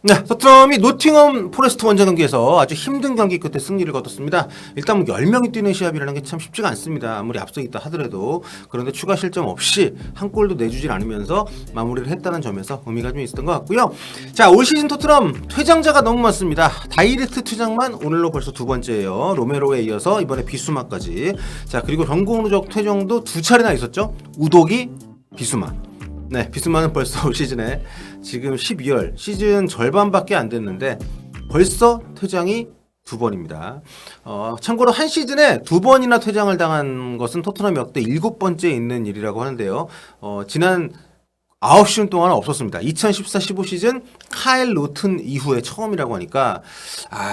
네, 토트넘이 노팅엄 포레스트 원정 경기에서 아주 힘든 경기 끝에 승리를 거뒀습니다. 일단 뭐 10명이 뛰는 시합이라는 게 참 쉽지가 않습니다. 아무리 앞서 있다 하더라도. 그런데 추가 실점 없이 한 골도 내주질 않으면서 마무리를 했다는 점에서 의미가 좀 있었던 것 같고요. 자, 올 시즌 토트넘 퇴장자가 너무 많습니다. 다이렉트 퇴장만 오늘로 벌써 두 번째예요. 로메로에 이어서 이번에 비수마까지. 자, 그리고 전공 누적 퇴장도 두 차례나 있었죠. 우독이, 비수마. 네, 비수마는 벌써 올 시즌에 지금 12월 시즌 절반밖에 안 됐는데 벌써 퇴장이 두 번입니다. 참고로 한 시즌에 두 번이나 퇴장을 당한 것은 토트넘 역대 7번째 있는 일이라고 하는데요. 지난 9시즌 동안은 없었습니다. 2014-15 시즌 카일 로튼 이후에 처음이라고 하니까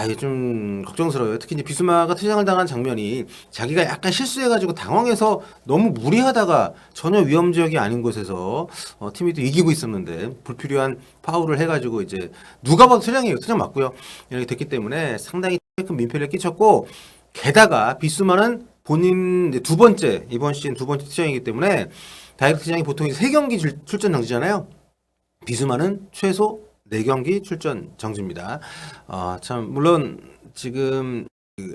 이게 좀 걱정스러워요. 특히 이제 비수마가 퇴장을 당한 장면이 자기가 약간 실수해가지고 당황해서 너무 무리하다가 전혀 위험 지역이 아닌 곳에서 팀이 또 이기고 있었는데 불필요한 파울을 해가지고 이제 누가 봐도 퇴장이에요. 퇴장 맞고요. 이렇게 됐기 때문에 상당히 큰 민폐를 끼쳤고 게다가 비수마는 본인 두 번째 이번 시즌 두 번째 퇴장이기 때문에 다이렉트 퇴장이 보통 3경기 출전 정지잖아요. 비수마는 최소 4경기 출전 정지입니다. 참 물론 지금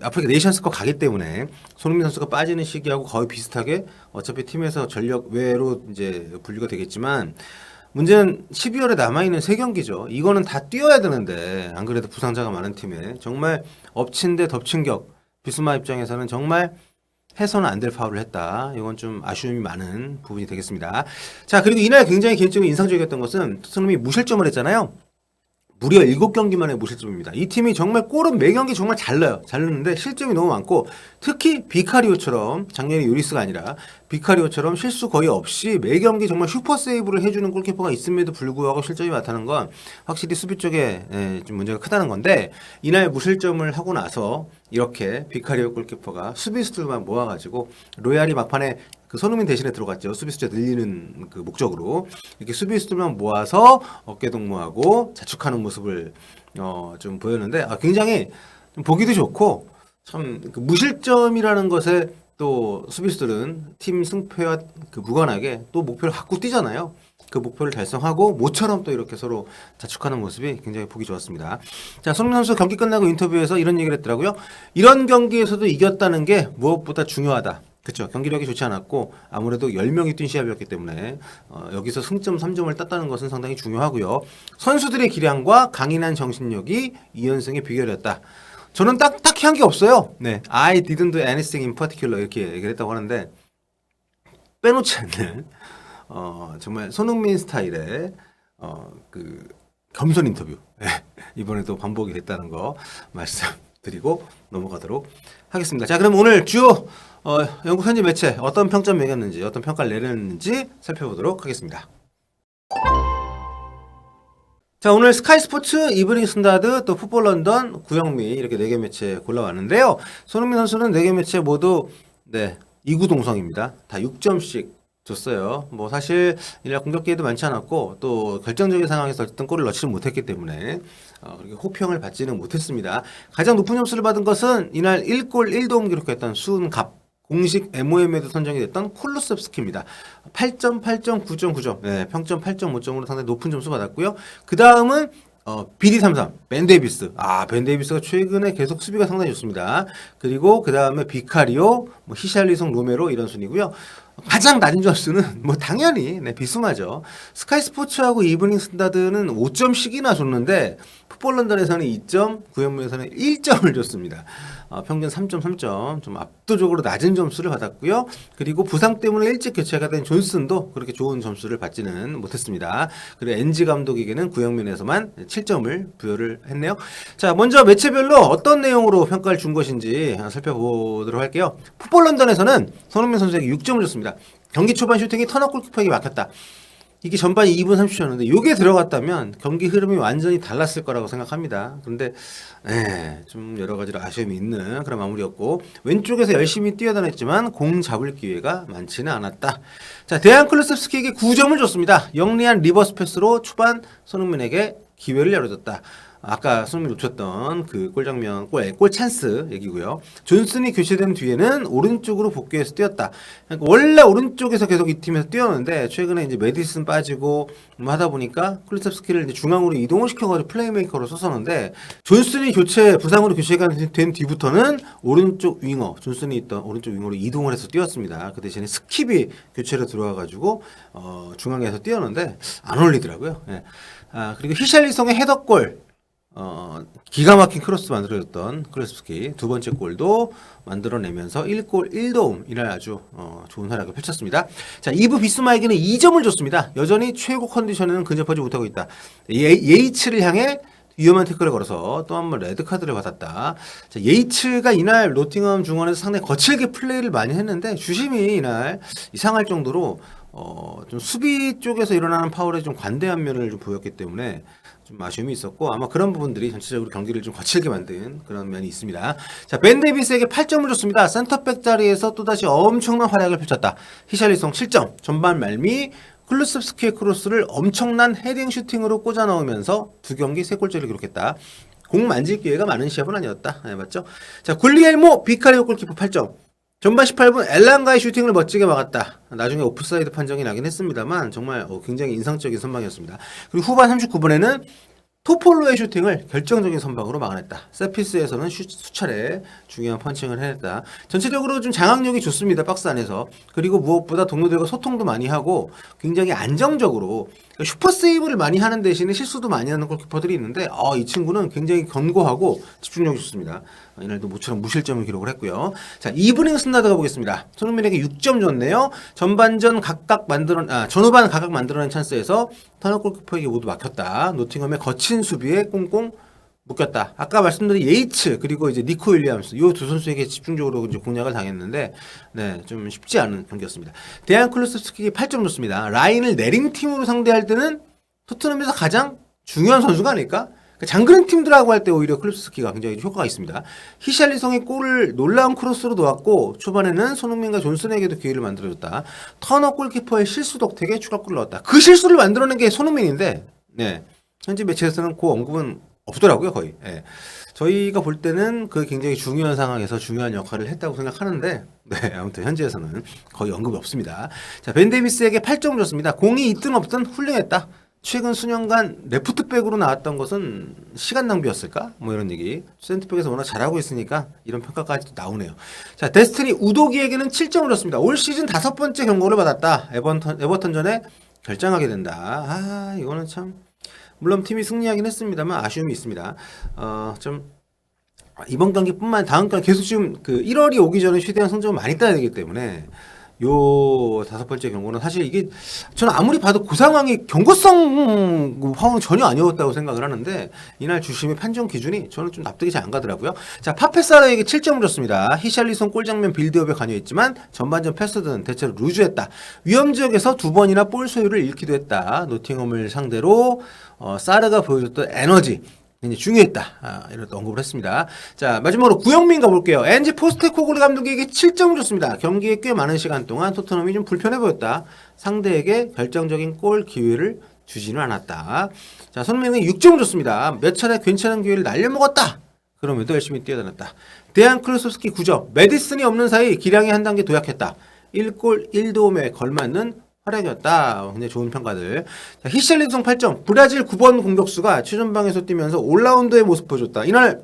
아프리카 네이션스컵 가기 때문에 손흥민 선수가 빠지는 시기하고 거의 비슷하게 어차피 팀에서 전력 외로 이제 분류가 되겠지만 문제는 12월에 남아있는 3경기죠. 이거는 다 뛰어야 되는데 안 그래도 부상자가 많은 팀에 정말 엎친 데 덮친 격 비수마 입장에서는 정말 해서는 안 될 파울을 했다. 이건 좀 아쉬움이 많은 부분이 되겠습니다. 자, 그리고 이날 굉장히 개인적으로 인상적이었던 것은 토트넘이 무실점을 했잖아요. 무려 7경기 만에 무실점입니다. 이 팀이 정말 골은 매 경기 정말 잘 넣어요. 잘 넣는데 실점이 너무 많고 특히 비카리오처럼 작년에 요리스가 아니라 비카리오처럼 실수 거의 없이 매 경기 정말 슈퍼 세이브를 해주는 골키퍼가 있음에도 불구하고 실점이 많다는 건 확실히 수비 쪽에 좀 문제가 크다는 건데 이날 무실점을 하고 나서 이렇게 비카리오 골키퍼가 수비수들만 모아가지고 로얄이 막판에 그 손흥민 대신에 들어갔죠. 수비수자 늘리는 그 목적으로 이렇게 수비수들만 모아서 어깨 동무하고 자축하는 모습을 좀 보였는데 굉장히 좀 보기도 좋고 참 그 무실점이라는 것에 또 수비수들은 팀 승패와 그 무관하게 또 목표를 갖고 뛰잖아요. 그 목표를 달성하고 모처럼 또 이렇게 서로 자축하는 모습이 굉장히 보기 좋았습니다. 자, 손흥민 선수 경기 끝나고 인터뷰에서 이런 얘기를 했더라고요. 이런 경기에서도 이겼다는 게 무엇보다 중요하다. 그렇죠. 경기력이 좋지 않았고 아무래도 10명이 뛴 시합이었기 때문에 여기서 승점 3점을 땄다는 것은 상당히 중요하고요. 선수들의 기량과 강인한 정신력이 2연승의 비결이었다. 저는 딱히 한 게 없어요. 네, I didn't do anything in particular 이렇게 얘기를 했다고 하는데 빼놓지 않는 정말 손흥민 스타일의 그 겸손 인터뷰 이번에도 반복이 됐다는 거 말씀드리고 넘어가도록 하겠습니다. 자, 그럼 오늘 주요 영국 현지 매체 어떤 평점 매겼는지 어떤 평가를 내렸는지 살펴보도록 하겠습니다. 자, 오늘 스카이 스포츠, 이브닝 스탠다드, 또 풋볼 런던, 구영미 이렇게 4개 매체 골라왔는데요. 손흥민 선수는 4개 매체 모두 이구동성입니다. 다 6점씩 줬어요. 뭐 사실 이날 공격 기회도 많지 않았고 또 결정적인 상황에서 어쨌든 골을 넣지는 못했기 때문에 호평을 받지는 못했습니다. 가장 높은 점수를 받은 것은 이날 1골 1도움 기록했던 수은갑 공식 MOM에도 선정이 됐던 콜루셉스키입니다. 8점, 8점, 9점, 9점. 네, 평점 8.5점으로 상당히 높은 점수 받았고요. 그 다음은 BD33, 벤 데이비스. 벤 데이비스가 최근에 계속 수비가 상당히 좋습니다. 그리고 그 다음에 비카리오, 히샬리송, 로메로 이런 순이고요. 가장 낮은 점수는 당연히 비수마죠. 스카이 스포츠하고 이브닝 스탠다드는 5점씩이나 줬는데 풋볼 런던에서는 2점, 구현무에서는 1점을 줬습니다. 평균 3.3점, 좀 압도적으로 낮은 점수를 받았고요. 그리고 부상 때문에 일찍 교체가 된 존슨도 그렇게 좋은 점수를 받지는 못했습니다. 그리고 NG 감독에게는 구형면에서만 7점을 부여를 했네요. 자, 먼저 매체별로 어떤 내용으로 평가를 준 것인지 살펴보도록 할게요. 풋볼 런던에서는 손흥민 선수에게 6점을 줬습니다. 경기 초반 슈팅이 턴업 골키퍼에게 막혔다. 이게 전반이 2분 30초였는데 이게 들어갔다면 경기 흐름이 완전히 달랐을 거라고 생각합니다. 그런데 좀 여러 가지로 아쉬움이 있는 그런 마무리였고 왼쪽에서 열심히 뛰어다녔지만 공 잡을 기회가 많지는 않았다. 자, 데안 클루셉스키에게 9점을 줬습니다. 영리한 리버스 패스로 초반 손흥민에게 기회를 열어줬다. 아까 손흥민 놓쳤던 그 골 장면, 골 찬스 얘기고요. 존슨이 교체된 뒤에는 오른쪽으로 복귀해서 뛰었다. 그러니까 원래 오른쪽에서 계속 이 팀에서 뛰었는데 최근에 이제 메디슨 빠지고 뭐 하다 보니까 쿨루셉스키를 이제 중앙으로 이동을 시켜가지고 플레이메이커로 썼었는데 존슨이 부상으로 교체가 된 뒤부터는 오른쪽 윙어, 존슨이 있던 오른쪽 윙어로 이동을 해서 뛰었습니다. 그 대신에 스킵이 교체로 들어와가지고 중앙에서 뛰었는데 안 어울리더라고요. 예. 그리고 히샬리송의 헤더골. 기가 막힌 크로스 만들어줬던 클루셉스키 두 번째 골도 만들어내면서 1골 1도움 이날 아주 좋은 활약을 펼쳤습니다. 자, 2부 비스마에게는 2점을 줬습니다. 여전히 최고 컨디션에는 근접하지 못하고 있다. 예이츠를 향해 위험한 태클을 걸어서 또 한 번 레드카드를 받았다. 자, 예이츠가 이날 노팅엄 중원에서 상당히 거칠게 플레이를 많이 했는데 주심이 이날 이상할 정도로 좀 수비 쪽에서 일어나는 파울에 좀 관대한 면을 좀 보였기 때문에 좀 아쉬움이 있었고 아마 그런 부분들이 전체적으로 경기를 좀 거칠게 만든 그런 면이 있습니다. 자, 벤 데이비스에게 8점을 줬습니다. 센터백 자리에서 또다시 엄청난 활약을 펼쳤다. 히샬리송 7점, 전반 말미 쿨루셉스키의 크로스를 엄청난 헤딩 슈팅으로 꽂아 넣으면서 두 경기 3골째를 기록했다. 공 만질 기회가 많은 시합은 아니었다. 네, 맞죠? 자, 굴리엘모 비카리오 골키퍼 8점. 전반 18분 엘랑가의 슈팅을 멋지게 막았다. 나중에 오프사이드 판정이 나긴 했습니다만 정말 굉장히 인상적인 선방이었습니다. 그리고 후반 39분에는 토폴로의 슈팅을 결정적인 선방으로 막아냈다. 세피스에서는 수차례 중요한 펀칭을 해냈다. 전체적으로 좀 장악력이 좋습니다. 박스 안에서. 그리고 무엇보다 동료들과 소통도 많이 하고 굉장히 안정적으로 슈퍼 세이브를 많이 하는 대신에 실수도 많이 하는 골키퍼들이 있는데 이 친구는 굉장히 견고하고 집중력이 좋습니다. 이날도 모처럼 무실점을 기록을 했고요. 자, 이브닝 스나드 가보겠습니다. 손흥민에게 6점 줬네요. 전후반 각각 만들어낸 찬스에서 터널 골키퍼에게 모두 막혔다. 노팅엄의 거친 수비에 꽁꽁 묶였다. 아까 말씀드린 예이츠 그리고 이제 니코 윌리엄스 이 두 선수에게 집중적으로 이제 공략을 당했는데 네, 좀 쉽지 않은 경기였습니다. 데안 쿨루셉스키에게 8점 줬습니다. 라인을 내린 팀으로 상대할 때는 토트넘에서 가장 중요한 선수가 아닐까? 장그런 팀들하고 할 때 오히려 클루스키가 굉장히 효과가 있습니다. 히샬리송의 골을 놀라운 크로스로 놓았고 초반에는 손흥민과 존슨에게도 기회를 만들어줬다. 터너 골키퍼의 실수 덕택에 추가골을 넣었다. 그 실수를 만들어낸 게 손흥민인데 네, 현지 매체에서는 그 언급은 없더라고요 거의. 네. 저희가 볼 때는 그 굉장히 중요한 상황에서 중요한 역할을 했다고 생각하는데 네, 아무튼 현지에서는 거의 언급이 없습니다. 자, 벤 데이비스에게 8점 줬습니다. 공이 있든 없든 훌륭했다. 최근 수년간 레프트백으로 나왔던 것은 시간 낭비였을까? 뭐 이런 얘기. 센터백에서 워낙 잘하고 있으니까 이런 평가까지 나오네요. 자, 데스티니 우도기에게는 7점을 줬습니다. 올 시즌 5번째 경고를 받았다. 에버턴전에 결장하게 된다. 이거는 참 물론 팀이 승리하긴 했습니다만 아쉬움이 있습니다. 좀 이번 경기뿐만 다음 경기 계속 지금 그 1월이 오기 전에 최대한 성적을 많이 따야 되기 때문에 요 5번째 경고는 사실 이게 저는 아무리 봐도 그 상황이 경고성 파울은 전혀 아니었다고 생각을 하는데 이날 주심의 판정 기준이 저는 좀 납득이 잘 안 가더라고요. 자, 파페사르에게 7점을 줬습니다. 히샬리송 골장면 빌드업에 관여했지만 전반전 패스는 대체로 루즈했다. 위험 지역에서 2번이나 볼 소유를 잃기도 했다. 노팅엄을 상대로 사르가 보여줬던 에너지 굉장히 중요했다. 이런 언급을 했습니다. 자, 마지막으로 구영민 가볼게요. 엔지 포스테코글루 감독에게 7점을 줬습니다. 경기에 꽤 많은 시간 동안 토트넘이 좀 불편해 보였다. 상대에게 결정적인 골 기회를 주지는 않았다. 자, 손흥민에게 6점을 줬습니다. 몇 차례 괜찮은 기회를 날려먹었다. 그럼에도 열심히 뛰어다녔다. 데안 쿨루셉스키 9점. 메디슨이 없는 사이 기량이 한 단계 도약했다. 1골 1도움에 걸맞는 활약이었다. 굉장히 좋은 평가들. 자, 히샬리송 8점. 브라질 9번 공격수가 최전방에서 뛰면서 올라운더의 모습 보여줬다. 이날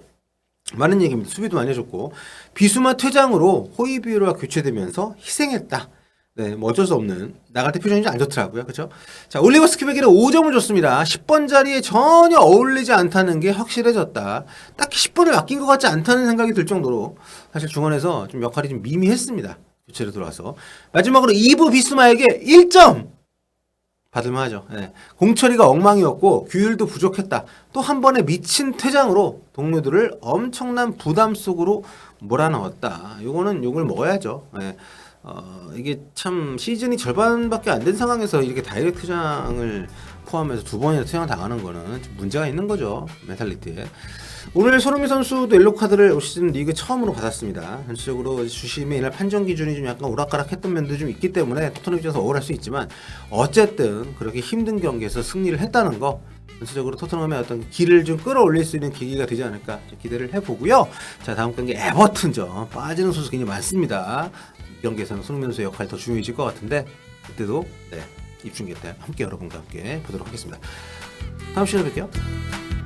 많은 얘기입니다. 수비도 많이 해줬고 비수마 퇴장으로 호이비에로가 교체되면서 희생했다. 네, 뭐 어쩔 수 없는 나갈 때 표정이 안 좋더라고요. 그렇죠? 자, 올리버 스키백에는 5점을 줬습니다. 10번 자리에 전혀 어울리지 않다는 게 확실해졌다. 딱히 10번을 맡긴 것 같지 않다는 생각이 들 정도로 사실 중원에서 좀 역할이 좀 미미했습니다. 교체로 들어와서 마지막으로 이브 비스마에게 1점 받을만하죠. 네. 공처리가 엉망이었고 규율도 부족했다. 또 한 번의 미친 퇴장으로 동료들을 엄청난 부담 속으로 몰아넣었다. 요거는 욕을 먹어야죠. 네. 이게 참 시즌이 절반밖에 안 된 상황에서 이렇게 다이렉트 퇴장을 포함해서 2번이나 퇴장 당하는 거는 좀 문제가 있는 거죠. 멘탈리티에. 오늘 손흥민 선수도 옐로 카드를 올 시즌 리그 처음으로 받았습니다. 전체적으로 주심의 이날 판정 기준이 좀 약간 오락가락했던 면도 좀 있기 때문에 토트넘 입장에서 억울할 수 있지만 어쨌든 그렇게 힘든 경기에서 승리를 했다는 거 전체적으로 토트넘의 어떤 길을 좀 끌어올릴 수 있는 계기가 되지 않을까 기대를 해보고요. 자, 다음 경기 에버튼전 빠지는 선수 굉장히 많습니다. 이 경기에서는 손흥민 선수의 역할이 더 중요해질 것 같은데 그때도 입중계 때 함께 여러분과 함께 보도록 하겠습니다. 다음 시간에 뵐게요.